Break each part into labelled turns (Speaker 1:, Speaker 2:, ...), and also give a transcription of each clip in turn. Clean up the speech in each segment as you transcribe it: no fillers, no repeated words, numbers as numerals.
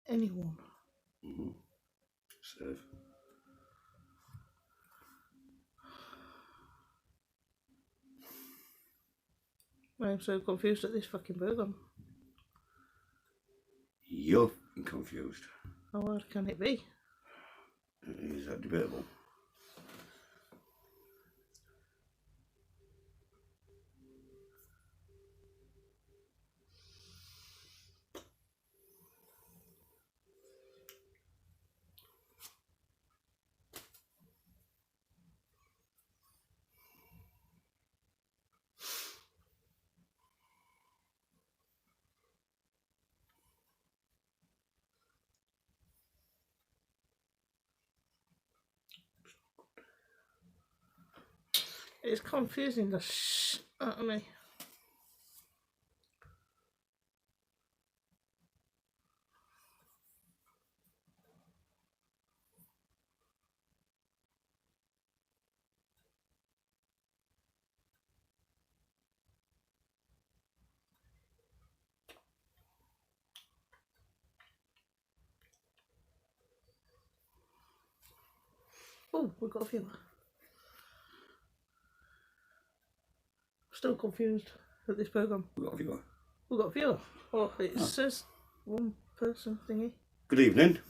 Speaker 1: anyone.
Speaker 2: Save.
Speaker 1: I'm so confused at this fucking program.
Speaker 2: You're confused.
Speaker 1: How hard can it be?
Speaker 2: Is that debatable?
Speaker 1: It's confusing the shit out of me. Oh, we've got a viewer. Still confused at this program.
Speaker 2: We've got a viewer.
Speaker 1: We've got a viewer. Oh, it says one person thingy.
Speaker 2: Good evening.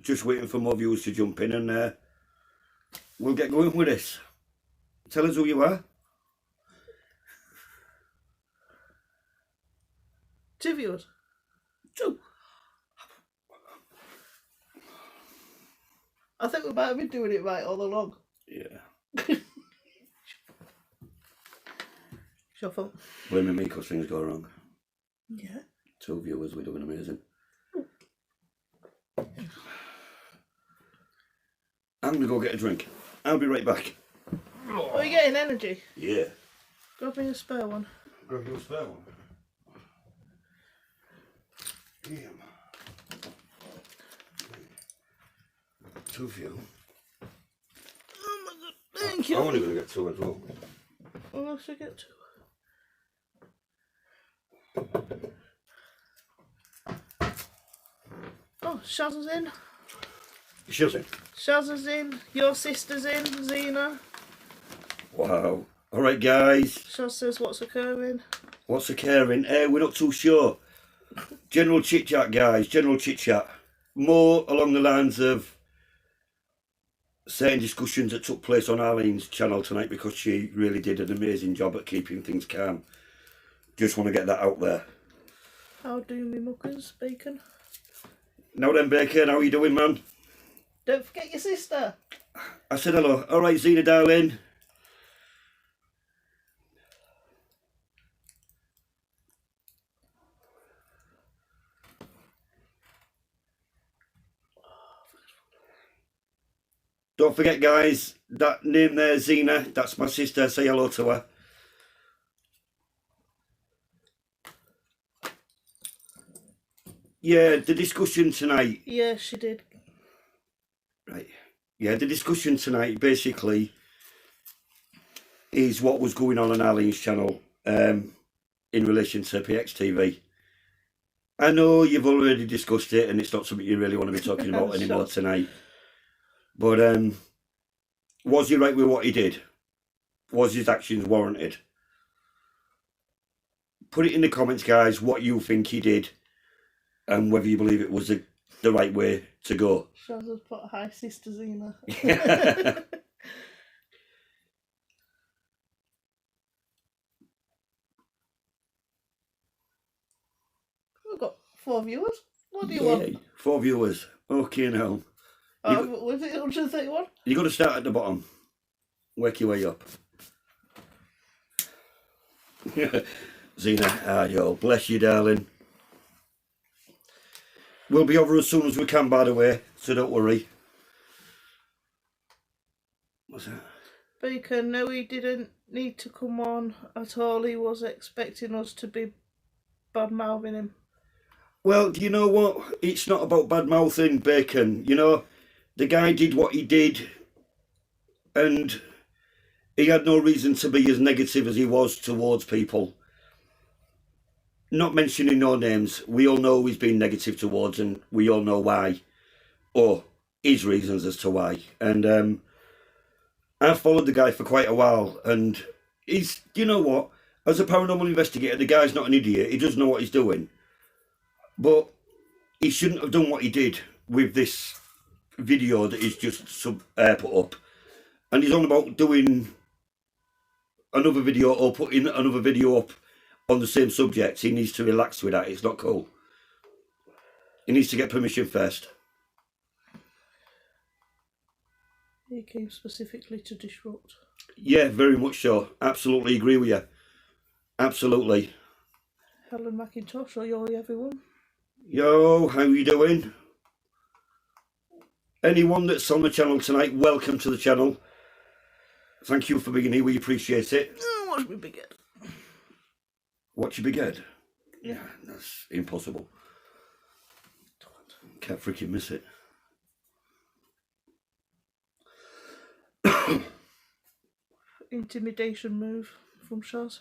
Speaker 2: Just waiting for more viewers to jump in and we'll get going with this. Tell us who you are.
Speaker 1: 2 viewers.
Speaker 2: 2.
Speaker 1: I think we might have been doing it right all along.
Speaker 2: Yeah.
Speaker 1: It's your fault.
Speaker 2: Blaming me because things go wrong.
Speaker 1: Yeah.
Speaker 2: 2 viewers, we're doing amazing. I'm gonna go get a drink. I'll be right back.
Speaker 1: Are you getting energy?
Speaker 2: Yeah.
Speaker 1: Grab me a spare one.
Speaker 2: Grab your spare one. Yeah. 2 for you.
Speaker 1: Oh my god, thank you.
Speaker 2: I'm only gonna get 2 as well.
Speaker 1: Unless I get 2. Oh, Shaz is in.
Speaker 2: She's in.
Speaker 1: Shaz is in. Your sister's in, Zena.
Speaker 2: Wow. Alright guys.
Speaker 1: Shaz says what's occurring.
Speaker 2: What's occurring? We're not too sure. General chit chat guys, general chit chat. More along the lines of certain discussions that took place on Arlene's channel tonight because she really did an amazing job at keeping things calm. Just want to get that out there.
Speaker 1: How do me muckers, Bacon?
Speaker 2: Now then Bacon, how are you doing man?
Speaker 1: Don't forget your sister.
Speaker 2: I said hello. Alright Zena darling. Don't forget guys, that name there, Zena, that's my sister, say hello to her. Yeah, the discussion tonight.
Speaker 1: Yeah, she did.
Speaker 2: Right. Yeah, the discussion tonight basically is what was going on Arlene's channel in relation to PXTV. I know you've already discussed it and it's not something you really want to be talking about anymore tonight. But was he right with what he did? Was his actions warranted? Put it in the comments, guys, what you think he did and whether you believe it was the right way to go.
Speaker 1: Shaz has put hi sister Zena. We've got 4 viewers. What do you want?
Speaker 2: 4 viewers. Okay now.
Speaker 1: Was it 131?
Speaker 2: You got to start at the bottom. Work your way up. Zena, yo, bless you, darling. We'll be over as soon as we can, by the way, so don't worry. What's that?
Speaker 1: Bacon, no, he didn't need to come on at all. He was expecting us to be bad-mouthing him.
Speaker 2: Well, do you know what? It's not about bad-mouthing Bacon. You know, the guy did what he did, and he had no reason to be as negative as he was towards people. not mentioning no names, we all know he's been negative towards, and we all know why, or his reasons as to why. And I've followed the guy for quite a while, and he's, you know what, as a paranormal investigator, the guy's not an idiot. He does know what he's doing, but he shouldn't have done what he did with this video that he's just put up. And he's on about doing another video or putting another video up on the same subject. He needs to relax with that. It's not cool. He needs to get permission first.
Speaker 1: He came specifically to disrupt.
Speaker 2: Yeah, very much so. Absolutely agree with you. Absolutely.
Speaker 1: Helen McIntosh, are you everyone?
Speaker 2: Yo, how you doing? Anyone that's on the channel tonight, welcome to the channel. Thank you for being here. We appreciate it.
Speaker 1: Watch me big head.
Speaker 2: Watch your big head?
Speaker 1: Yeah.
Speaker 2: That's impossible. Can't freaking miss it.
Speaker 1: Intimidation move from Shaz.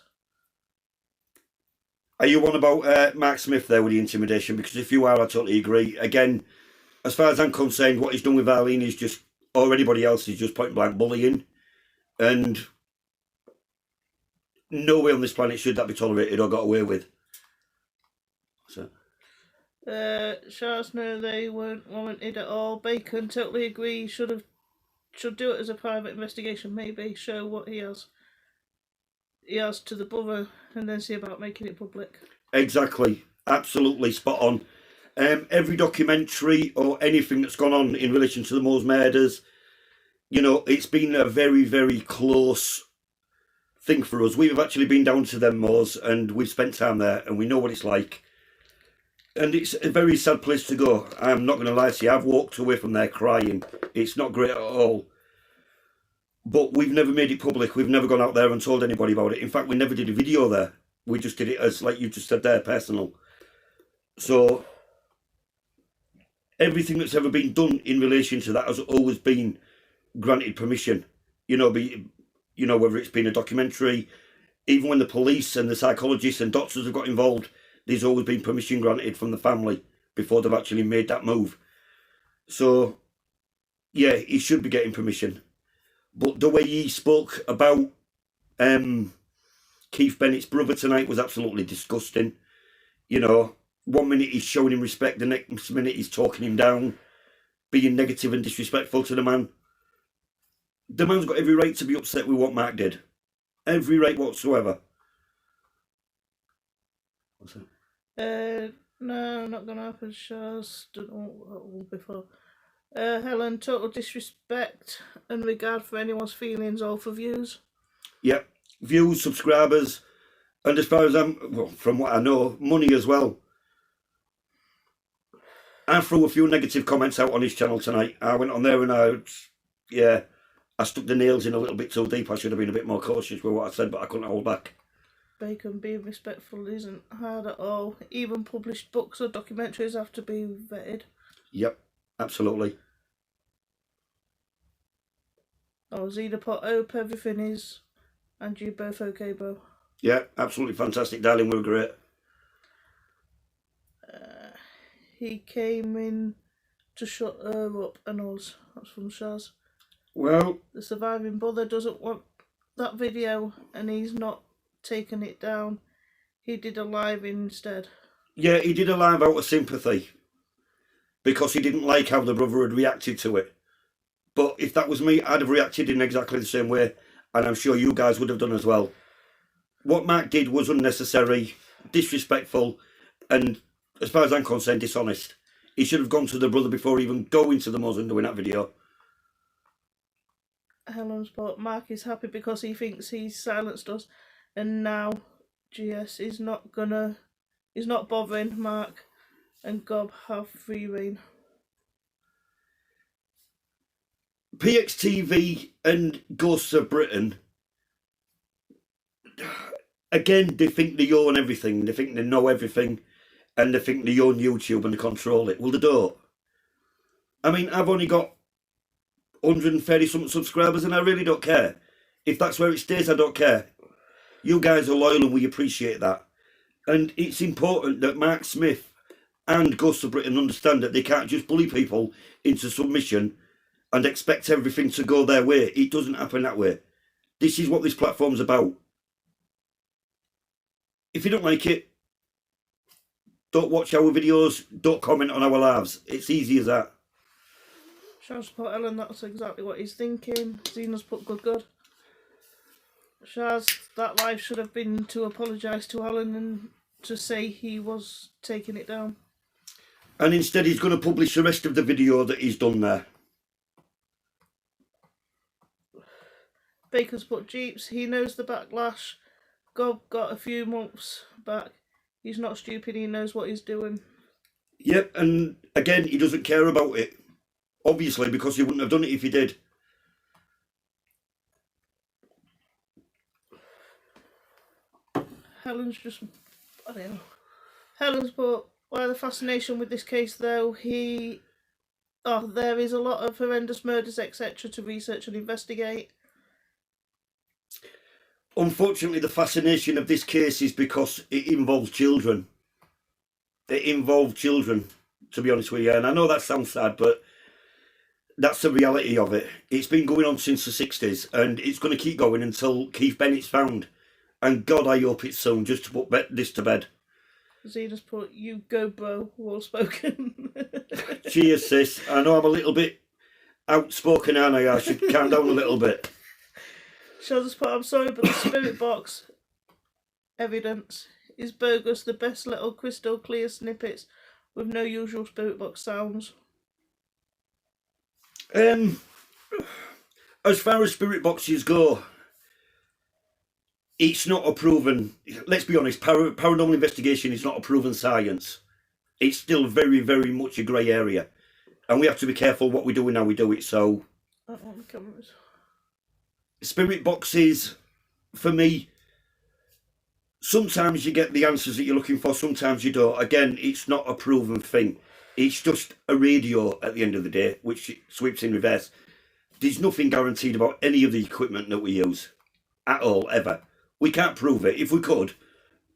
Speaker 2: Are you on about Mark Smith there with the intimidation? Because if you are, I totally agree. Again, as far as I'm concerned, what he's done with Arlene is just, or anybody else, is just point blank bullying. And no way on this planet should that be tolerated or got away with. So.
Speaker 1: Shaz, no, they weren't warranted at all. Bacon, totally agree. Should do it as a private investigation. Maybe show what he has to the brother, and then see about making it public.
Speaker 2: Exactly, absolutely spot on. Every documentary or anything that's gone on in relation to the Moors murders, you know, it's been a very, very close thing for us. We've actually been down to them Moors, and we've spent time there, and we know what it's like. And it's a very sad place to go. I'm not going to lie to you, I've walked away from there crying. It's not great at all. But we've never made it public. We've never gone out there and told anybody about it. In fact, we never did a video there. We just did it as, like you just said there, personal. So everything that's ever been done in relation to that has always been granted permission. You know, whether it's been a documentary, even when the police and the psychologists and doctors have got involved, there's always been permission granted from the family before they've actually made that move. So, yeah, he should be getting permission. But the way he spoke about Keith Bennett's brother tonight was absolutely disgusting. You know, 1 minute he's showing him respect, the next minute he's talking him down, being negative and disrespectful to the man. The man's got every right to be upset with what Mark did. Every right whatsoever. What's that?
Speaker 1: No, not gonna happen. Shaz, don't know what that will be for. Helen, total disrespect and regard for anyone's feelings or for views.
Speaker 2: Yep, views, subscribers, and as far as from what I know, money as well. I threw a few negative comments out on his channel tonight. I went on there and I stuck the nails in a little bit too deep. I should have been a bit more cautious with what I said, but I couldn't hold back.
Speaker 1: Bacon, being respectful isn't hard at all. Even published books or documentaries have to be vetted.
Speaker 2: Yep, absolutely.
Speaker 1: Oh, Zeta Pot Hope, everything is. And you both okay, bro?
Speaker 2: Yeah, absolutely fantastic, darling. We were great.
Speaker 1: He came in to shut her up and us. That's from Shaz.
Speaker 2: Well,
Speaker 1: the surviving brother doesn't want that video and he's not taken it down. He did a live instead.
Speaker 2: Yeah, he did a live out of sympathy because he didn't like how the brother had reacted to it. But if that was me, I'd have reacted in exactly the same way, and I'm sure you guys would have done as well. What Mark did was unnecessary, disrespectful, and as far as I'm concerned, dishonest. He should have gone to the brother before even going to the Moors and doing that video.
Speaker 1: Helen's part. Mark is happy because he thinks he's silenced us, and now GS is not bothering Mark, and Gob have free reign.
Speaker 2: PXTV and Ghosts of Britain, again, they think they own everything. They think they know everything, and they think they own YouTube and they control it. Well, they don't. I mean, I've only got 130-something subscribers, and I really don't care. If that's where it stays, I don't care. You guys are loyal, and we appreciate that. And it's important that Mark Smith and Ghosts of Britain understand that they can't just bully people into submission and expect everything to go their way. It doesn't happen that way. This is what this platform's about. If you don't like it, don't watch our videos, don't comment on our lives. It's easy as that.
Speaker 1: Shaz put Ellen, that's exactly what he's thinking. Xena's put good. Shaz, that live should have been to apologise to Alan and to say he was taking it down.
Speaker 2: And instead he's going to publish the rest of the video that he's done there.
Speaker 1: Baker's put Jeeps, he knows the backlash. Gob got a few months back. He's not stupid, he knows what he's doing.
Speaker 2: Yep, and again, he doesn't care about it. Obviously, because he wouldn't have done it if he did.
Speaker 1: Helen's just, I don't know. Helen's put, why the fascination with this case though? There is a lot of horrendous murders, etc. to research and investigate.
Speaker 2: Unfortunately, the fascination of this case is because it involves children. It involved children, to be honest with you. And I know that sounds sad, but that's the reality of it. It's been going on since the 60s, and it's going to keep going until Keith Bennett's found. And God, I hope it's soon, just to put this to bed.
Speaker 1: Zena's put, you go, bro, well spoken.
Speaker 2: Cheers, sis. I know I'm a little bit outspoken, aren't I? I should calm down a little bit.
Speaker 1: Shaz's put, I'm sorry, but the spirit box evidence is bogus. The best little crystal clear snippets with no usual spirit box sounds.
Speaker 2: As far as spirit boxes go, it's not a proven, let's be honest, paranormal investigation is not a proven science. It's still very, very much a grey area. And we have to be careful what we do and how we do it, so...
Speaker 1: I don't want the cameras.
Speaker 2: Spirit boxes, for me, sometimes you get the answers that you're looking for, sometimes you don't. Again, it's not a proven thing. It's just a radio at the end of the day, which sweeps in reverse. There's nothing guaranteed about any of the equipment that we use. At all, ever. We can't prove it. If we could,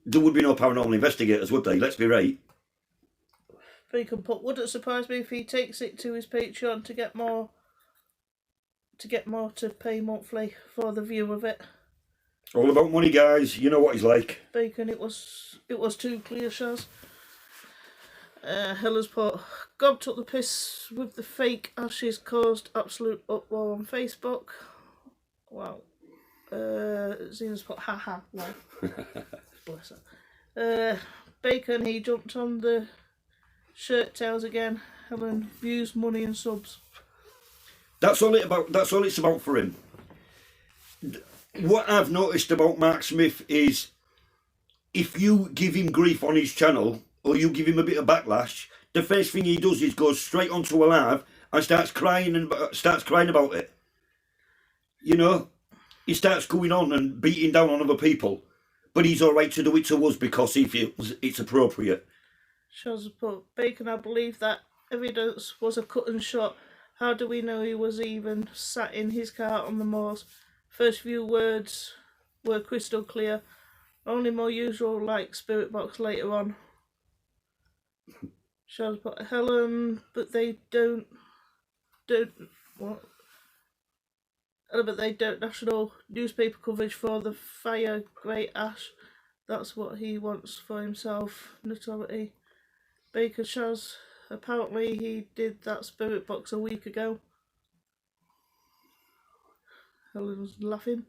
Speaker 2: there would be no paranormal investigators, would they? Let's be right.
Speaker 1: Bacon put, wouldn't surprise me if he takes it to his Patreon to get more to pay monthly for the view of it.
Speaker 2: All about money, guys. You know what he's like.
Speaker 1: Bacon, it was too clear, Shaz. Hella's put, Gob took the piss with the fake ashes, caused absolute uproar on Facebook. Wow. Zena's put, haha, wow. Bless her. Bacon, he jumped on the shirt tails again. Helen, views, money and subs.
Speaker 2: That's all it's about for him. What I've noticed about Mark Smith is if you give him grief on his channel or you give him a bit of backlash, the first thing he does is goes straight onto a live and starts crying about it. You know, he starts going on and beating down on other people, but he's all right to do it to us because he feels it's appropriate.
Speaker 1: Shaz put, Bacon, I believe that evidence was a cut and shot. How do we know he was even sat in his car on the moors? First few words were crystal clear. Only more usual like spirit box later on. Shaz put, Helen, but they don't what? But they don't national newspaper coverage for the fire Great Ash. That's what he wants for himself. Notoriety. Baker Shaz, apparently he did that spirit box a week ago. Helen's laughing.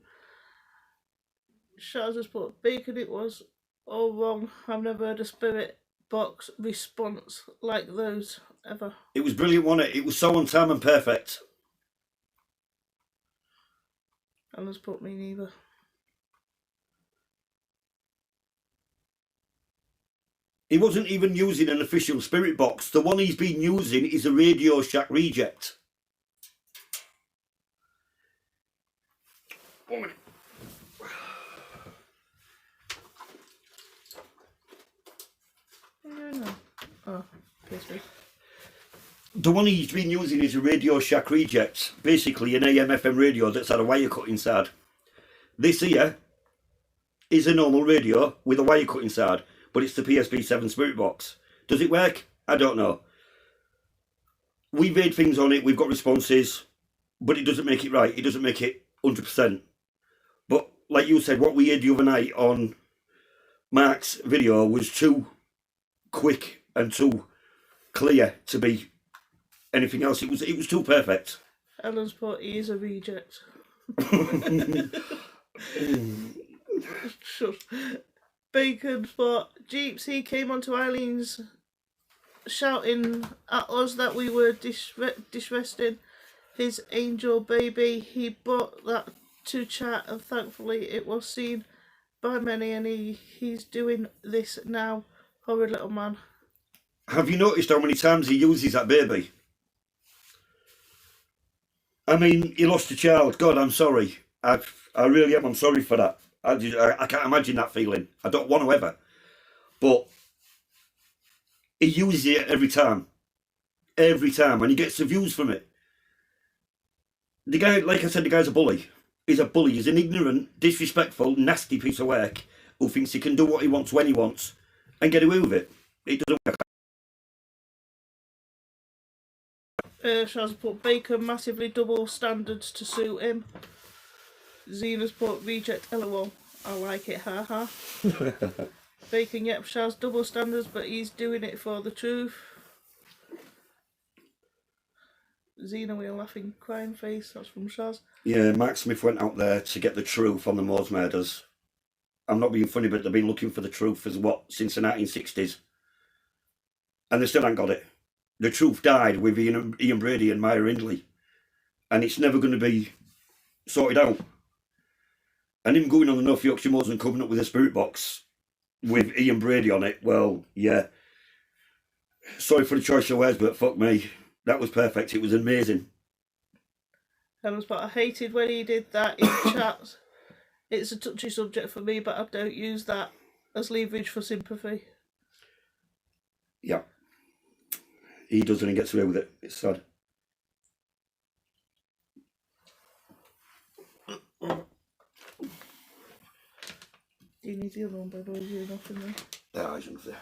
Speaker 1: Shaz has put, Bacon, it was all wrong. I've never heard a spirit box response like those ever.
Speaker 2: It was brilliant, wasn't it? It was so on time and perfect.
Speaker 1: Helen's put, me neither.
Speaker 2: He wasn't even using an official spirit box. The one he's been using is a Radio Shack reject. 1 minute.
Speaker 1: No. Oh, piss me.
Speaker 2: The one he's been using is a Radio Shack reject. Basically an AM/FM radio that's had a wire cut inside. This here is a normal radio with a wire cut inside. but it's the PSP7 Spirit Box. Does it work? I don't know. We've made things on it, we've got responses, but it doesn't make it right. It doesn't make it 100%. But like you said, what we did the other night on Mark's video was too quick and too clear to be anything else. It was too perfect.
Speaker 1: Alan's put he is a reject. Sure. Bacon thought Jeeps, he came onto Eileen's shouting at us that we were disresting his angel baby. He brought that to chat and thankfully it was seen by many, and he's doing this now. Horrid little man.
Speaker 2: Have you noticed how many times he uses that baby? I mean, he lost a child. God, I'm sorry. I really am. I'm sorry for that. I can't imagine that feeling. I don't want to ever. But he uses it every time. Every time. And he gets the views from it. The guy, like I said, the guy's a bully. He's a bully. He's an ignorant, disrespectful, nasty piece of work who thinks he can do what he wants when he wants and get away with it. It doesn't work.
Speaker 1: Shaz put Bacon massively double standards to suit him. Zena's put reject LOL. I like it, haha. Bacon, yep, Shaz double standards, but he's doing it for the truth. Zena with a laughing crying face, that's from Shaz.
Speaker 2: Yeah, Mark Smith went out there to get the truth on the Moors murders. I'm not being funny, but they've been looking for the truth since the 1960s. And they still haven't got it. The truth died with Ian Brady and Maya Hindley. And it's never going to be sorted out. And him going on the North Yorkshire Moors and coming up with a spirit box with Ian Brady on it, well, yeah. Sorry for the choice of words, but fuck me. That was perfect. It was amazing.
Speaker 1: But I hated when he did that in chat. It's a touchy subject for me, but I don't use that as leverage for sympathy.
Speaker 2: Yeah. He doesn't and gets away with it. It's sad.
Speaker 1: Do you need the other one, by the way? You're enough in there.
Speaker 2: Yeah, he's enough there.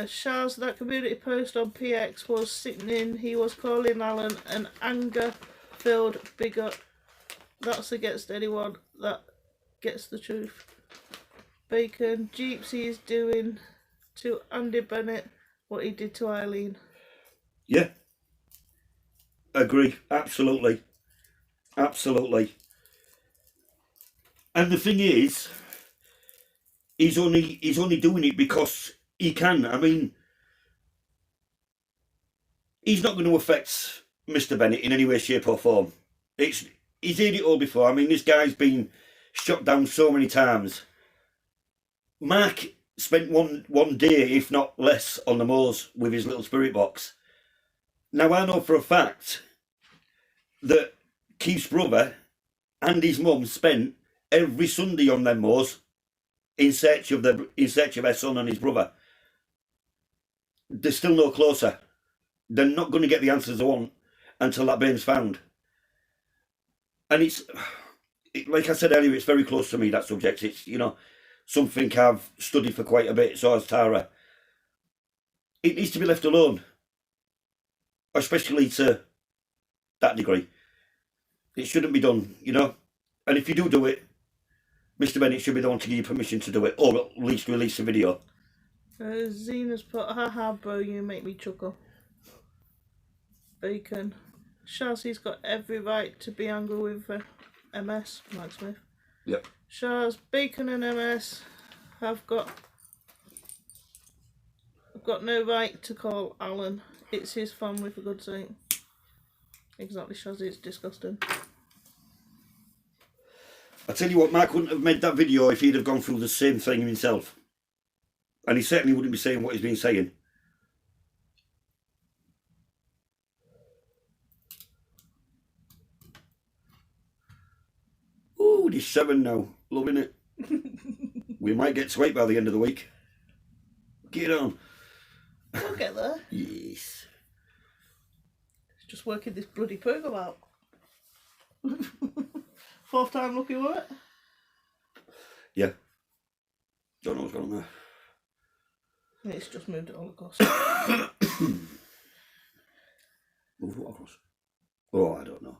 Speaker 1: Shaz, that community post on PX was sickening. He was calling Alan an anger-filled bigot. That's against anyone that gets the truth. Bacon, Jeepsy is doing to Andy Bennett what he did to Eileen.
Speaker 2: Yeah. Agree. Absolutely. Absolutely. And the thing is, he's only doing it because he can. I mean, he's not going to affect Mr. Bennett in any way, shape or form. He's heard it all before. I mean, this guy's been shot down so many times. Mark spent one day, if not less, on the moors with his little spirit box. Now, I know for a fact that Keith's brother and his mum spent every Sunday on them moors in search of their son and his brother. They're still no closer. They're not going to get the answers they want until that bane's found. And like I said earlier, it's very close to me, that subject. It's, something I've studied for quite a bit, so has Tara. It needs to be left alone. Especially to that degree. It shouldn't be done, And if you do it, Mr. Bennett should be the one to give you permission to do it, or at least release a video.
Speaker 1: Zena's put, haha bro, you make me chuckle. Bacon. Shaz, he's got every right to be angry with MS, Mark Smith.
Speaker 2: Yep.
Speaker 1: Shaz, Bacon and MS have got no right to call Alan. It's his family, for God's sake. Exactly, Shaz, it's disgusting.
Speaker 2: I tell you what, Mark wouldn't have made that video if he'd have gone through the same thing himself. And he certainly wouldn't be saying what he's been saying. Ooh, there's 7 now. Loving it. We might get to 8 by the end of the week. Get on.
Speaker 1: We'll get there.
Speaker 2: Yes.
Speaker 1: It's just working this bloody program out. 4th time lucky, won't it?
Speaker 2: Yeah. Don't know what's going on there.
Speaker 1: It's just moved it all across.
Speaker 2: Move what across? Oh, I don't know.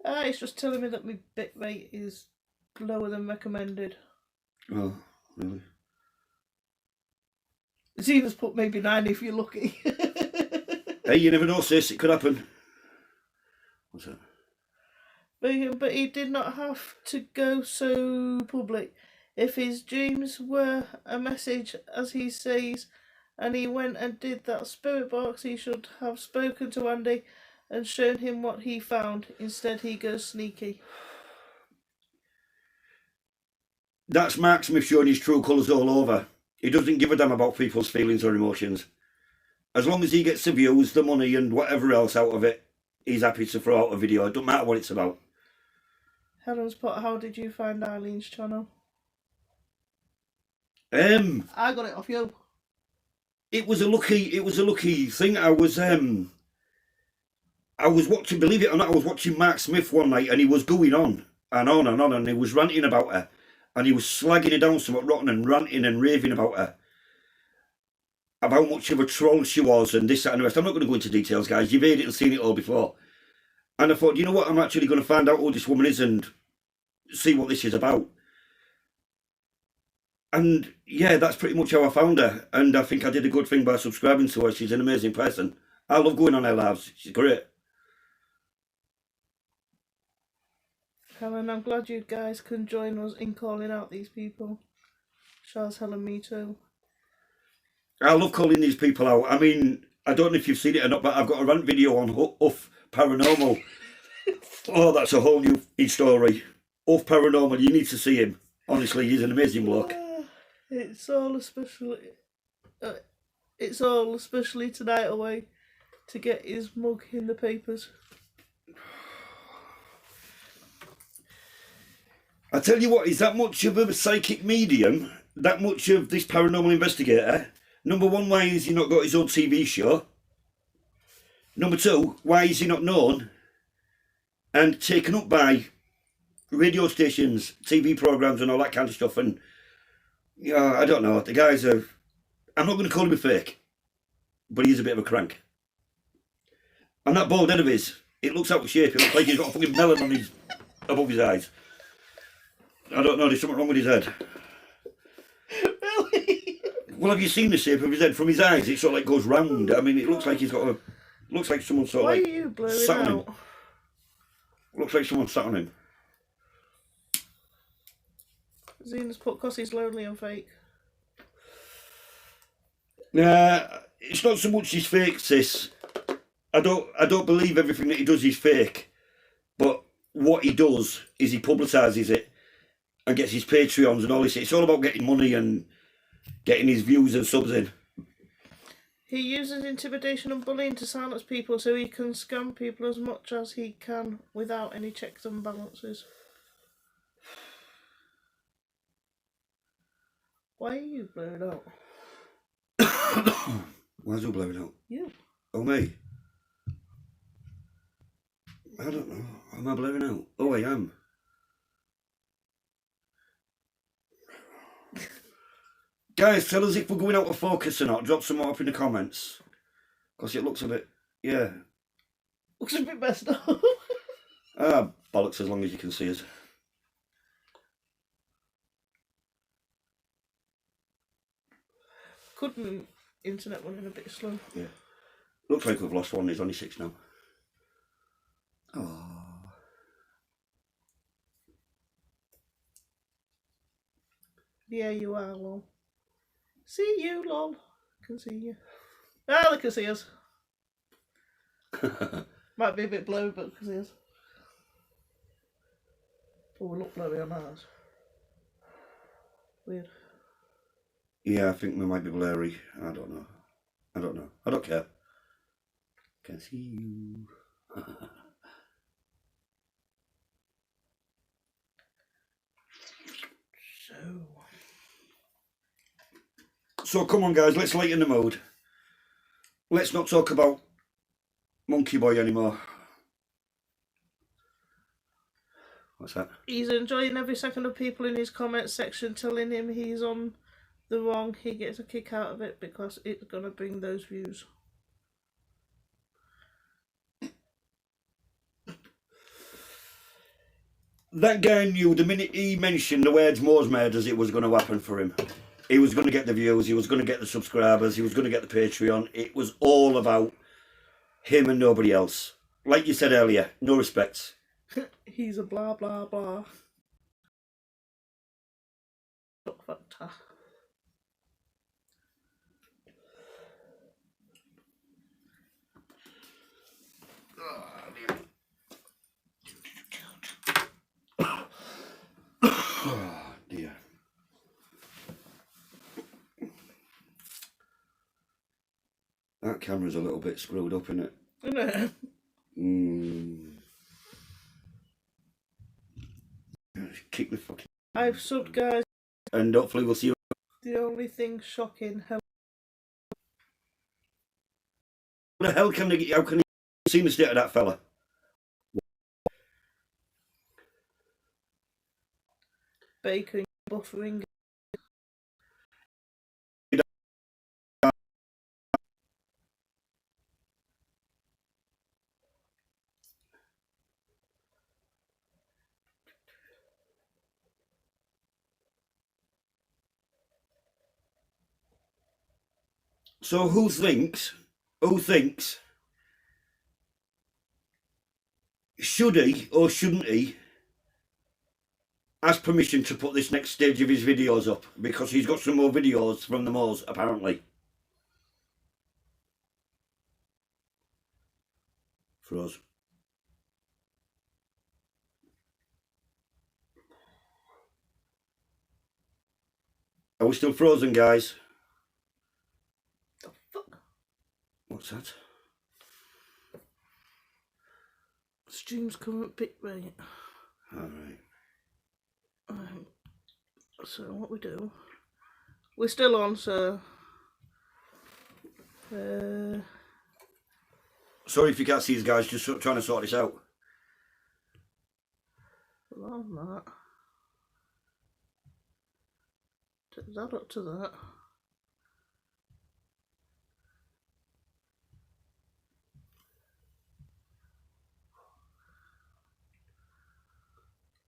Speaker 1: It's just telling me that my bit rate is lower than recommended.
Speaker 2: Oh, really?
Speaker 1: Zena's put maybe 9 if you're lucky.
Speaker 2: Hey, you never know, sis. It could happen. What's that?
Speaker 1: But he did not have to go so public. If his dreams were a message, as he says, and he went and did that spirit box, he should have spoken to Andy and shown him what he found. Instead, he goes sneaky.
Speaker 2: That's Mark Smith showing his true colours all over. He doesn't give a damn about people's feelings or emotions. As long as he gets the views, the money and whatever else out of it, he's happy to throw out a video. It doesn't matter what it's about.
Speaker 1: Helen's put, how did you find Eileen's channel?
Speaker 2: I
Speaker 1: got it off you.
Speaker 2: It was a lucky thing. I was watching, believe it or not, I was watching Mark Smith one night and he was going on and on and on and he was ranting about her. And he was slagging her down somewhat rotten and ranting and raving about her. About how much of a troll she was and this, that and the rest. I'm not going to go into details, guys. You've heard it and seen it all before. And I thought, you know what? I'm actually going to find out who this woman is and see what this is about. And yeah, that's pretty much how I found her. And I think I did a good thing by subscribing to her. She's an amazing person. I love going on her lives. She's great.
Speaker 1: Helen, I'm glad you guys can join us in calling out these people. Charles, Helen, me too.
Speaker 2: I love calling these people out. I mean, I don't know if you've seen it or not, but I've got a rant video on Huff Paranormal. Oh, that's a whole new story. Huff Paranormal, you need to see him. Honestly, he's an amazing bloke.
Speaker 1: It's all especially tonight away to get his mug in the papers.
Speaker 2: I tell you what, he's that much of a psychic medium, that much of this paranormal investigator. Number one, why has he not got his own TV show? Number two, why is he not known and taken up by radio stations, TV programmes and all that kind of stuff? And, yeah, I don't know, the guys are... I'm not going to call him a fake, but he's a bit of a crank. And that bald head of his, it looks out of shape. It looks like he's got a fucking melon on above his eyes. I don't know, there's something wrong with his head.
Speaker 1: Really?
Speaker 2: Well, have you seen the shape of his head from his eyes? It sort of like goes round. I mean, it looks like he's got a... Looks like someone sort of
Speaker 1: Why
Speaker 2: like...
Speaker 1: are you blurring
Speaker 2: sat on him.
Speaker 1: out?
Speaker 2: Looks like someone sat on him.
Speaker 1: Zena's put, 'cause he's lonely and fake.
Speaker 2: Nah, it's not so much he's fake, sis. I don't believe everything that he does is fake. But what he does is he publicises it and gets his Patreons and all this. It's all about getting money and getting his views and subs in.
Speaker 1: He uses intimidation and bullying to silence people so he can scam people as much as he can without any checks and balances. Why are you blurred out?
Speaker 2: Why's who blowing out?
Speaker 1: You.
Speaker 2: Oh, me? I don't know. Am I blowing out? Oh, I am. Guys, tell us if we're going out of focus or not. Drop some more up in the comments. Because it looks a bit... Yeah.
Speaker 1: Looks a bit messed up.
Speaker 2: Bollocks, as long as you can see us.
Speaker 1: Could be internet running a bit slow.
Speaker 2: Yeah. Looks like we've lost one. He's only 6 now. Oh.
Speaker 1: Yeah, you are, lol. See you, lol. Can see you. Ah, they can see us. Might be a bit blurry, but can see us. Oh, we look blurry on ours. Weird.
Speaker 2: Yeah, I think we might be blurry. I don't know. I don't care. Can see you. So come on, guys, let's lighten the mood. Let's not talk about Monkey Boy anymore. What's that?
Speaker 1: He's enjoying every second of people in his comment section telling him he's on the wrong. He gets a kick out of it because it's going to bring those views.
Speaker 2: That guy knew the minute he mentioned the words Moors Murders, it was going to happen for him. He was going to get the views, he was going to get the subscribers, he was going to get the Patreon. It was all about him and nobody else. Like you said earlier, no respects.
Speaker 1: He's a blah blah blah. Factor.
Speaker 2: Oh dear. That camera's a little bit screwed up, isn't it?
Speaker 1: Isn't it?
Speaker 2: Kick the fucking...
Speaker 1: I've subbed, guys.
Speaker 2: And hopefully we'll see you...
Speaker 1: The only thing shocking.
Speaker 2: How the hell can they... How can you see the state of that fella?
Speaker 1: Bacon buffering.
Speaker 2: So who thinks, should he or shouldn't he ask permission to put this next stage of his videos up? Because he's got some more videos from the Moors, apparently. Froze. Are we still frozen, guys?
Speaker 1: The fuck?
Speaker 2: What's that?
Speaker 1: Stream's current bit rate.
Speaker 2: Alright.
Speaker 1: So what we do? We're still on, so
Speaker 2: Sorry if you can't see these guys, just trying to sort this out.
Speaker 1: on that. Take that up to that.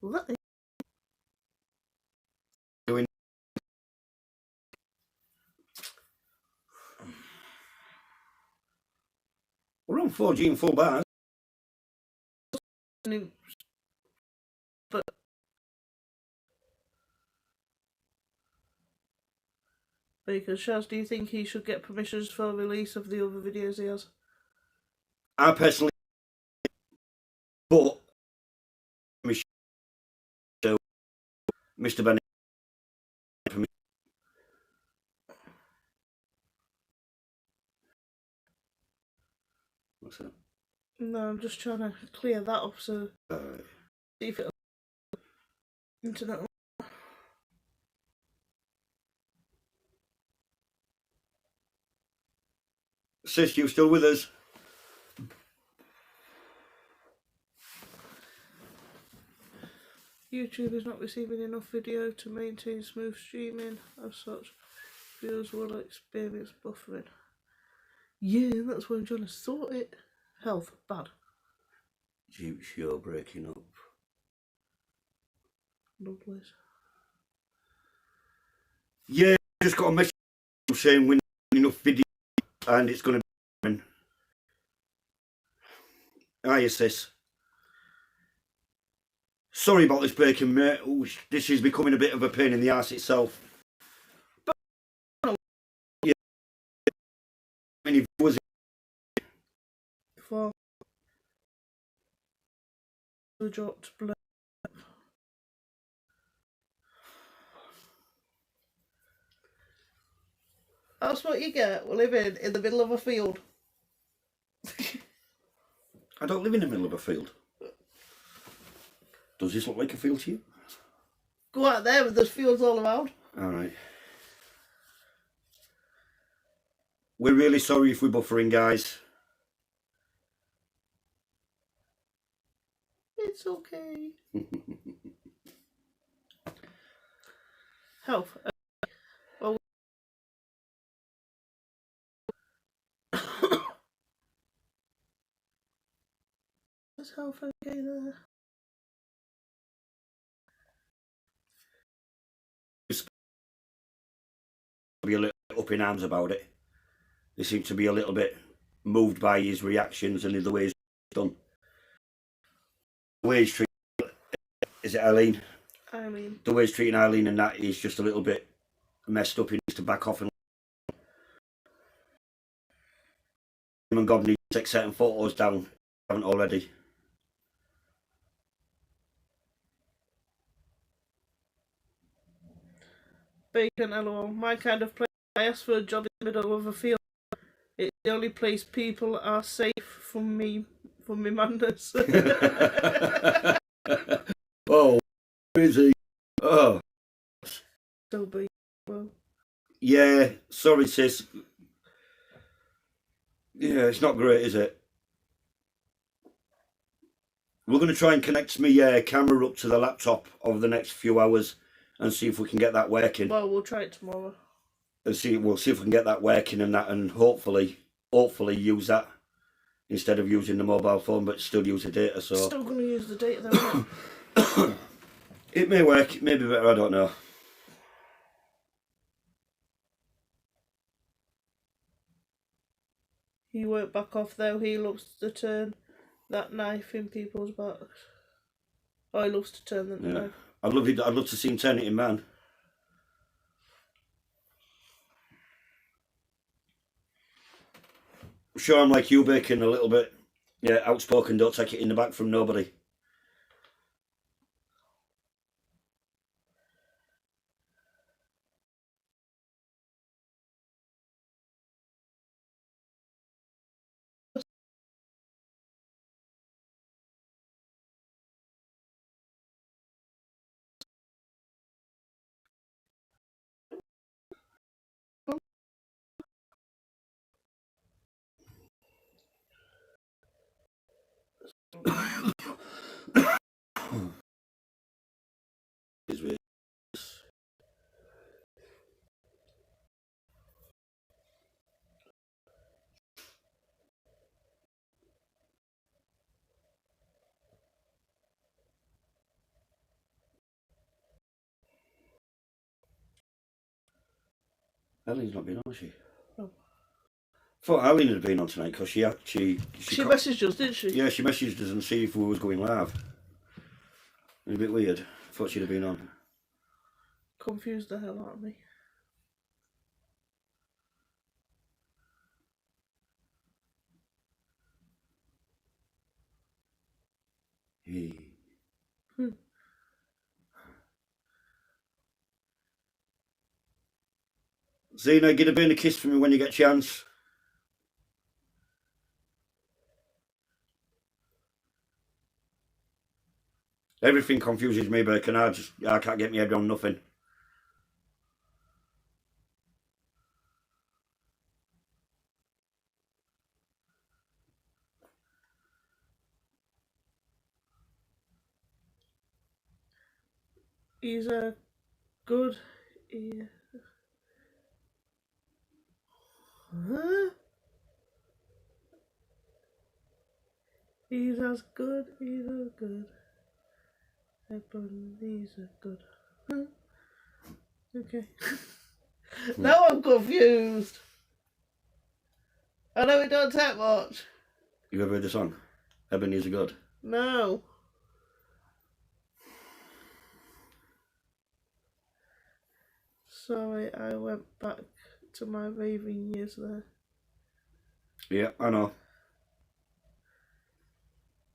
Speaker 1: Well, that
Speaker 2: Doing. We're on 4G and full bars.
Speaker 1: But because Shaz, do you think he should get permissions for release of the other videos he has?
Speaker 2: I personally, but Mr. Bennett. What's that?
Speaker 1: No, I'm just trying to clear that up so see if it'll internet.
Speaker 2: Sis, you still with us?
Speaker 1: YouTube is not receiving enough video to maintain smooth streaming. As such, viewers will experience buffering. Yeah, that's why I'm trying to sort it. Health, bad.
Speaker 2: Jeep show breaking up.
Speaker 1: Lovely.
Speaker 2: Yeah, just got a message saying we're not enough video and it's going to be. Hiya, sis. Sorry about this breaking, mate. Ooh, this is becoming a bit of a pain in the arse itself. Yeah. Many viewers.
Speaker 1: Before we dropped blood. That's what you get. We're living in the middle of a field.
Speaker 2: I don't live in the middle of a field. Does this look like a field to you?
Speaker 1: Go out there, but there's fields all around.
Speaker 2: Alright. We're really sorry if we're buffering, guys.
Speaker 1: It's okay. Health. Well, is health okay there?
Speaker 2: Be a little up in arms about it. They seem to be a little bit moved by his reactions and the way he's done. The way he's treating, is it Eileen?
Speaker 1: I mean,
Speaker 2: The way he's treating Eileen and that is just a little bit messed up. He needs to back off, and him and God need to take certain photos down. Haven't already.
Speaker 1: Bacon, lol. My kind of place. I asked for a job in the middle of a field. It's the only place people are safe from me madness.
Speaker 2: Oh, where is he? Oh.
Speaker 1: Still be well.
Speaker 2: Yeah, sorry sis. Yeah, it's not great, is it? We're going to try and connect my camera up to the laptop over the next few hours and see if we can get that working.
Speaker 1: Well, we'll try it tomorrow.
Speaker 2: And we'll see if we can get that working and that, and hopefully use that instead of using the mobile phone, but still use the data. So
Speaker 1: Still going to use the data though.
Speaker 2: It may work, it may be better, I don't know.
Speaker 1: He won't back off though. He loves to turn that knife in people's backs. Oh, he loves to turn the knife.
Speaker 2: I'd love to see him turn it in man. I'm sure I'm like you, Bacon, a little bit. Yeah, outspoken, don't take it in the back from nobody. Eileen's not been on, has she?
Speaker 1: No.
Speaker 2: I thought Eileen had been on tonight because she
Speaker 1: messaged us, didn't she?
Speaker 2: Yeah, she messaged us and see if we was going live. It was a bit weird. I thought she'd have been on.
Speaker 1: Confused the hell out of me.
Speaker 2: Hey. Zena, get a bit of a kiss for me when you get a chance. Everything confuses me, Bacon. I can't get my head on nothing.
Speaker 1: He's a good. Huh? He's as good. He's as good. He's as good. Huh? Okay. Now I'm confused. I know it don't take much.
Speaker 2: You ever heard the song? Ebenezer God?
Speaker 1: No. Sorry, I went back to my raving years there.
Speaker 2: Yeah, I know.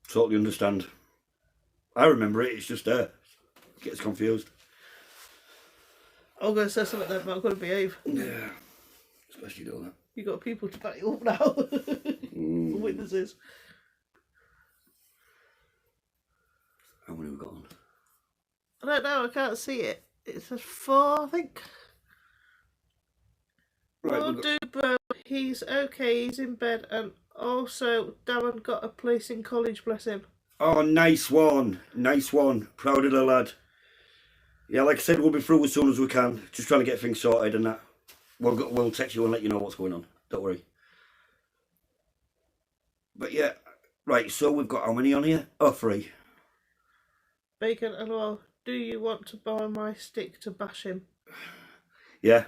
Speaker 2: Totally understand. I remember it, it's just there. Gets confused.
Speaker 1: I'm going to say something then, but I'm going to behave.
Speaker 2: Yeah. Especially do that.
Speaker 1: You got people to back you up now. Witnesses.
Speaker 2: How many have we got on?
Speaker 1: I don't know, I can't see it. It says 4, I think.
Speaker 2: Right,
Speaker 1: We'll do both. He's okay, he's in bed, and also Darren got a place in college, bless him.
Speaker 2: Oh, nice one. Nice one. Proud of the lad. Yeah, like I said, we'll be through as soon as we can. Just trying to get things sorted and that. We'll text you and let you know what's going on. Don't worry. But yeah, right, so we've got how many on here? Oh, 3.
Speaker 1: Bacon, LOL. Do you want to borrow my stick to bash him?
Speaker 2: Yeah.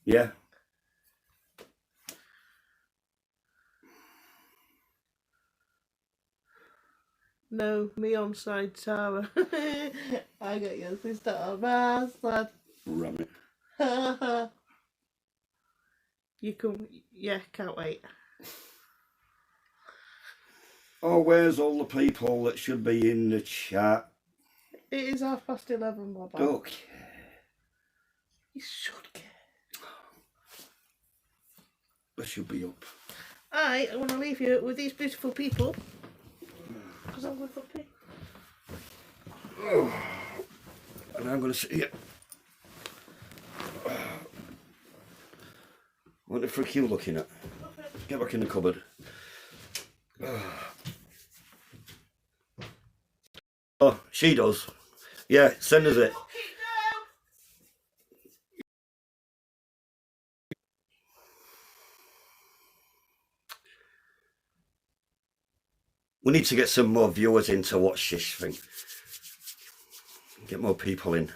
Speaker 2: Yeah.
Speaker 1: No, me on side Tara. I got your sister on my side.
Speaker 2: Ram it.
Speaker 1: You can, yeah, can't wait.
Speaker 2: Oh, where's all the people that should be in the chat?
Speaker 1: It is 11:30, Bob.
Speaker 2: Don't care.
Speaker 1: You should care.
Speaker 2: They should be up.
Speaker 1: I want to leave you with these beautiful people. Because I'm going for pee.
Speaker 2: And I'm going to sit here. What the frick are you looking at? Get back in the cupboard. Oh, she does. Yeah, send us it. We need to get some more viewers in to watch this thing. Get more people in.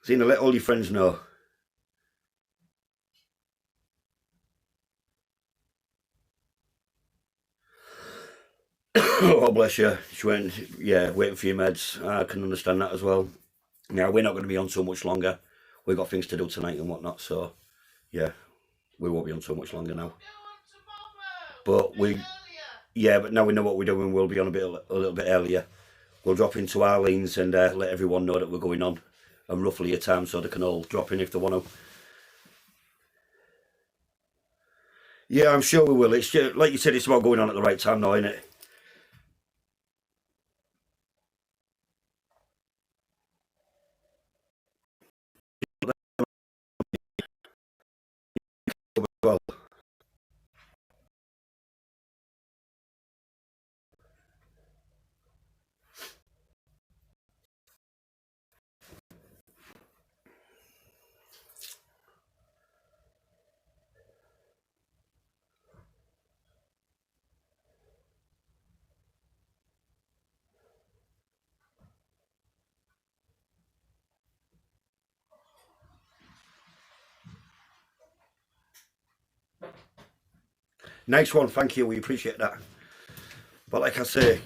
Speaker 2: Zena, let all your friends know. Oh, bless you. She went, yeah, waiting for your meds. I can understand that as well. Now, we're not going to be on so much longer. We've got things to do tonight and whatnot, so, yeah, we won't be on so much longer now. But yeah, but now we know what we're doing, we'll be on a little bit earlier. We'll drop into Arlene's and let everyone know that we're going on, and roughly a time so they can all drop in if they want to. Yeah, I'm sure we will. It's just, like you said, it's about going on at the right time now, isn't it? Well, nice one, thank you. We appreciate that. But like I say,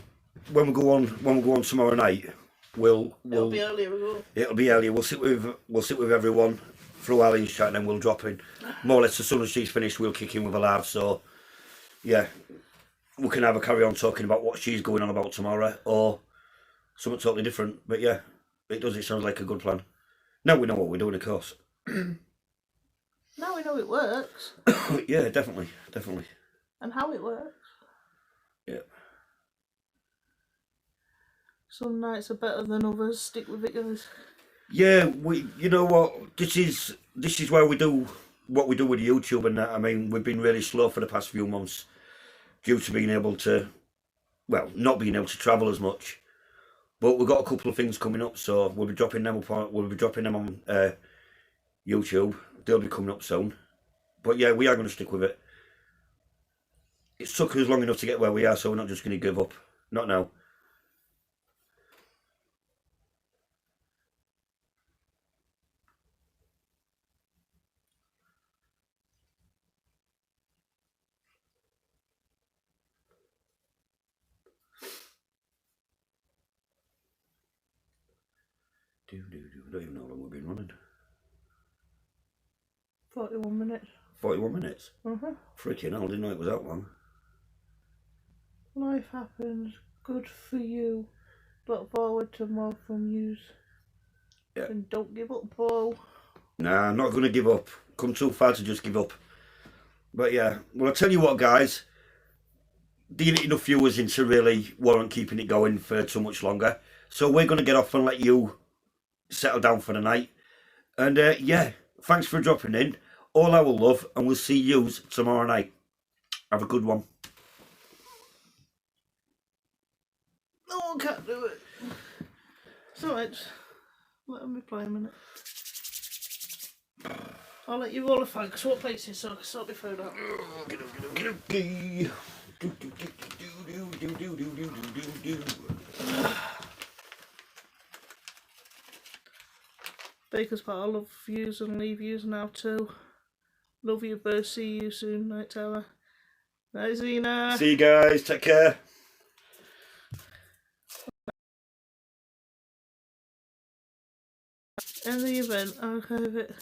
Speaker 2: when we go on tomorrow night,
Speaker 1: It'll be earlier as well.
Speaker 2: It'll be earlier. We'll sit with everyone through Arlene's chat, and then we'll drop in. More or less as soon as she's finished, we'll kick in with a live. So, yeah, we can have a carry on talking about what she's going on about tomorrow, or something totally different. But yeah, it does. It sounds like a good plan. Now we know what we're doing, of course.
Speaker 1: Now we know it works.
Speaker 2: Yeah, definitely.
Speaker 1: And how it works.
Speaker 2: Yeah.
Speaker 1: Some nights are better than others. Stick with it, guys.
Speaker 2: Yeah, you know what? This is why we do what we do with YouTube and that. I mean, we've been really slow for the past few months due to being able to, well, not being able to travel as much. But we've got a couple of things coming up, so we'll be dropping them on YouTube. They'll be coming up soon. But yeah, we are going to stick with it. It's took us long enough to get where we are, so we're not just going to give up. Not now. I don't even know how long we've been running.
Speaker 1: 41 minutes.
Speaker 2: 41 minutes?
Speaker 1: Freaking
Speaker 2: hell, I didn't know it was that long.
Speaker 1: Life happens. Good for you. Look forward to more from yous.
Speaker 2: Yeah.
Speaker 1: And don't give up, Paul.
Speaker 2: Nah, I'm not going to give up. Come too far to just give up. But yeah, well, I'll tell you what, guys. Do you need enough viewers in to really warrant keeping it going for too much longer? So we're going to get off and let you settle down for the night. And yeah, thanks for dropping in. All our love, and we'll see you tomorrow night. Have a good one.
Speaker 1: Oh. Oh, I can't do it. It's alright. Let me play a minute. I'll let you roll a fag, because what place is so I can sort my phone out. Baker's part, I love yous and leave yous now too. Love you both, see you soon, Night Tower. Night Zena.
Speaker 2: See you guys, take care.
Speaker 1: End the event, archive it.